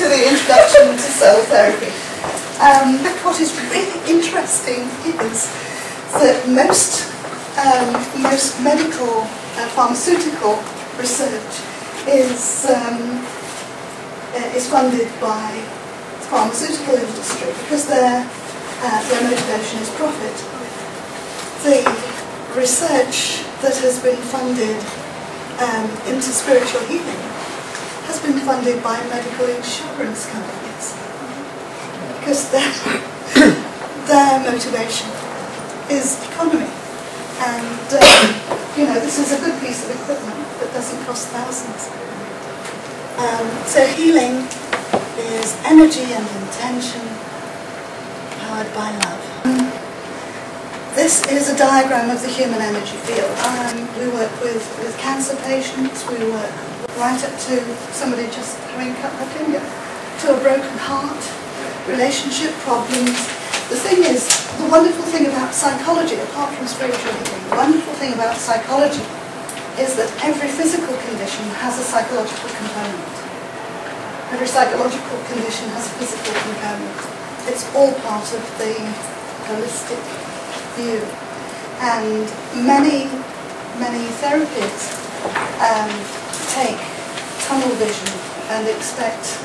to the introduction to cell therapy. What is really interesting is that most medical pharmaceutical research is funded by the pharmaceutical industry because their motivation is profit. The research that has been funded into spiritual healing has been funded by medical insurance companies because their motivation is economy. And this is a good piece of equipment that doesn't cost thousands. So healing is energy and intention powered by love. This is a diagram of the human energy field. We work with cancer patients, we work right up to somebody just having cut their finger, to a broken heart, relationship problems. The thing is, the wonderful thing about psychology, apart from spiritual healing, the wonderful thing about psychology is that every physical condition has a psychological component. Every psychological condition has a physical component. It's all part of the holistic view. And many therapies take tunnel vision and expect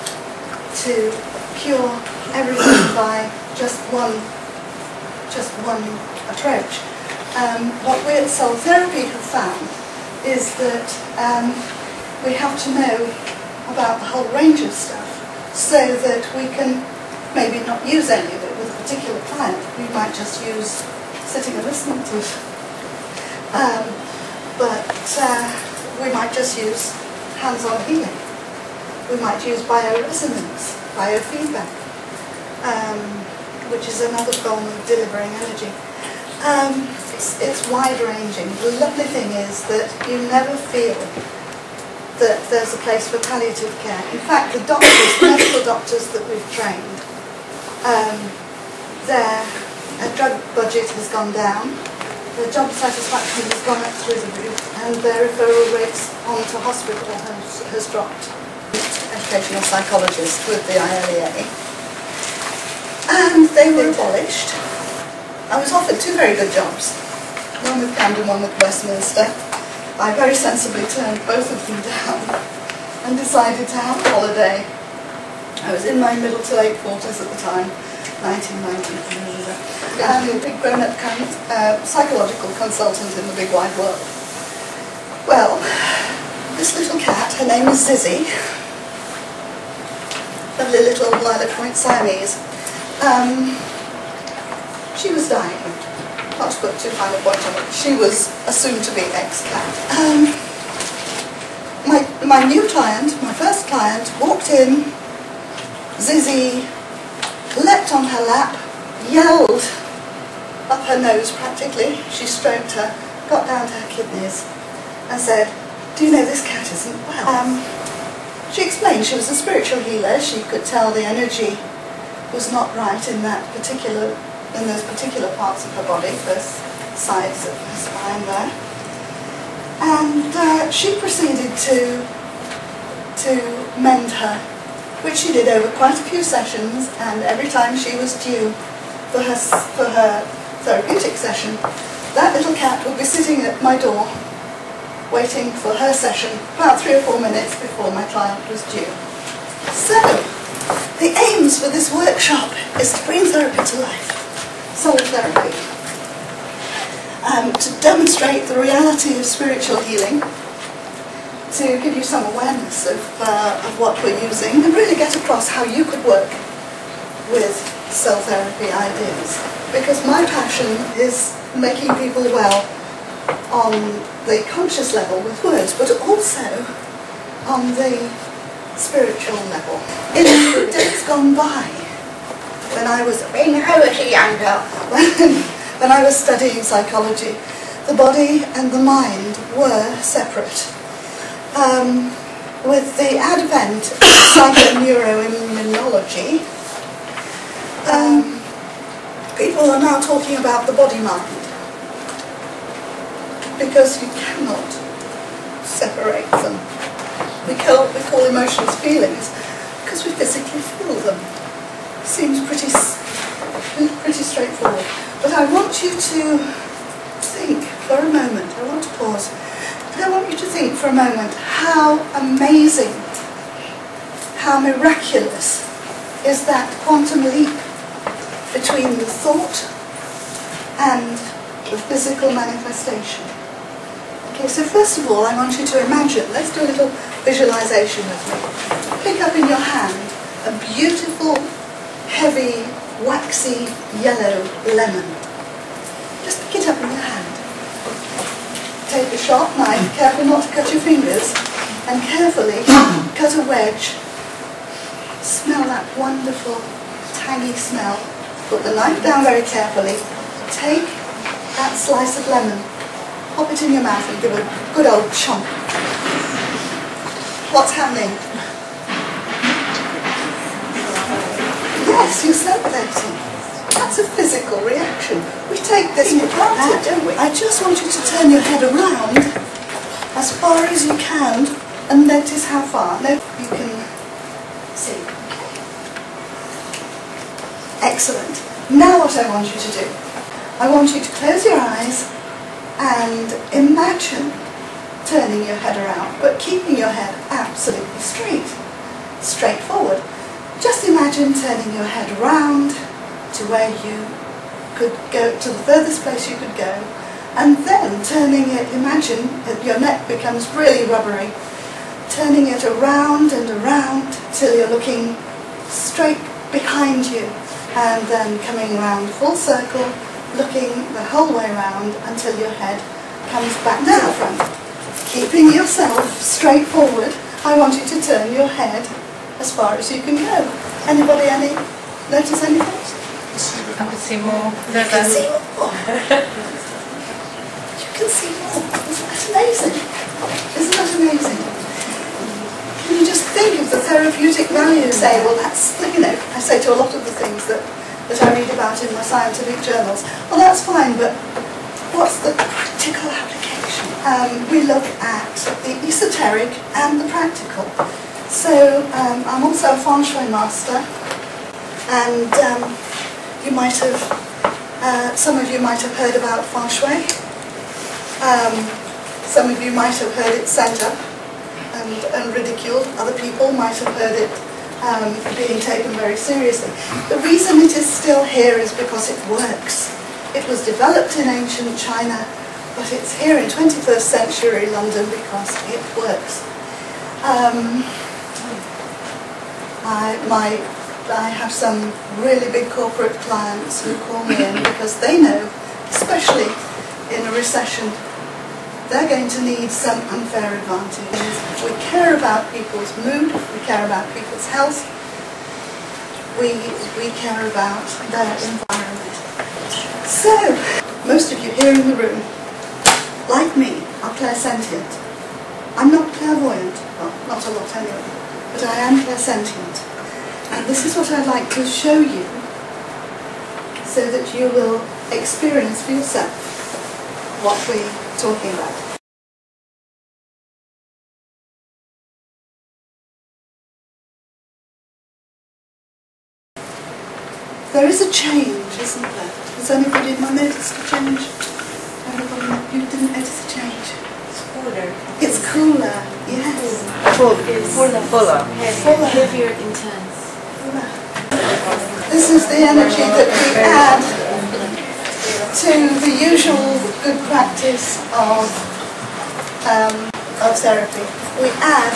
to cure everything by just one approach. What we at Soul Therapy have found is that we have to know about the whole range of stuff so that we can maybe not use any of it with a particular client. We might just use sitting and listening to it. But we might just use hands-on healing. We might use bioresonance, biofeedback, which is another form of delivering energy. It's wide-ranging. The lovely thing is that you never feel that there's a place for palliative care. In fact, the doctors, medical doctors that we've trained, their drug budget has gone down, their job satisfaction has gone up through the roof, and their referral rates onto hospital has dropped. Educational psychologist with the ILEA, and they were abolished. I was offered two very good jobs, one with Camden, one with Westminster. I very sensibly turned both of them down and decided to have a holiday. I was in my middle to late 40s at the time, 1990, and a big grown-up psychological consultant in the big wide world. Well, this little cat, her name is Zizzy, lovely little lilac point Siamese. She was dying. Not to put too fine a point on it. She was a soon-to-be ex-cat. My new client, my first client, walked in. Zizzy leapt on her lap, yelled up her nose practically. She stroked her, got down to her kidneys, and said, "Do you know this cat isn't well?" She explained she was a spiritual healer. She could tell the energy was not right in those particular parts of her body, both sides of her spine there. And she proceeded to mend her, which she did over quite a few sessions, and every time she was due for her therapeutic session, that little cat would be sitting at my door waiting for her session about 3 or 4 minutes before my client was due. So, the aims for this workshop is to bring therapy to life. Soul therapy, to demonstrate the reality of spiritual healing, to give you some awareness of what we're using, and really get across how you could work with cell therapy ideas. Because my passion is making people well on the conscious level with words, but also on the spiritual level. In the days gone by, when I was younger, when I was studying psychology, the body and the mind were separate. With the advent of psychoneuroimmunology, people are now talking about the body-mind, because you cannot separate them. We call emotions feelings, Because we physically feel them. Seems pretty straightforward. But I want you to think for a moment. I want to pause. And I want you to think for a moment how amazing, how miraculous is that quantum leap between the thought and the physical manifestation. Okay, so first of all, I want you to imagine, let's do a little visualization with me. Pick up in your hand a beautiful, heavy, waxy, yellow lemon. Just pick it up in your hand. Take a sharp knife, careful not to cut your fingers, and carefully cut a wedge. Smell that wonderful, tangy smell. Put the knife down very carefully. Take that slice of lemon, pop it in your mouth and give it a good old chomp. What's happening? Yes, you're salivating. That's a physical reaction. We take this for granted, don't we? I just want you to turn your head around as far as you can and notice how far. No, you can see. Excellent. Now what I want you to do, I want you to close your eyes and imagine turning your head around, but keeping your head absolutely straight forward. Just imagine turning your head around to where you could go, to the furthest place you could go, and then turning it, imagine that your neck becomes really rubbery, turning it around and around till you're looking straight behind you, and then coming round full circle, looking the whole way round until your head comes back to the front. Keeping yourself straight forward, I want you to turn your head as far as you can go. Anybody notice anything? I can see more. You can see more. You can see more. Isn't that amazing? Isn't that amazing? Can you just think of the therapeutic value? Say, well, that's, you know, I say to a lot of the things that I read about in my scientific journals, well, that's fine, but what's the practical application? We look at the esoteric and the practical. So I'm also a feng shui master, and you might have, some of you might have heard about feng shui. Some of you might have heard it sent up and ridiculed. Other people might have heard it being taken very seriously. The reason it is still here is because it works. It was developed in ancient China, but it's here in 21st century London because it works. I have some really big corporate clients who call me in because they know, especially in a recession, they're going to need some unfair advantages. We care about people's mood, we care about people's health, we care about their environment. So, most of you here in the room, like me, are clairsentient. I'm not clairvoyant, well, not a lot anyway, but I am clairsentient. And this is what I'd like to show you so that you will experience for yourself what we're talking about. There is a change, isn't there? Has anybody noticed a change? Everybody, you didn't notice a change? It's cooler. It's cooler, yes. Fuller. Heavier, intense. This is the energy that we add to the usual good practice of therapy. We add,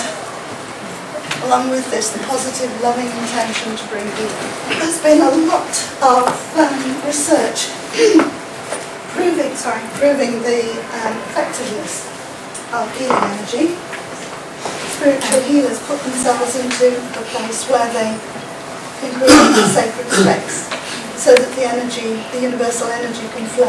along with this, the positive, loving intention to bring healing. There's been a lot of research proving the effectiveness of healing energy. Spiritual healers put themselves into a place where they can create a sacred space so that the energy, the universal energy, can flow.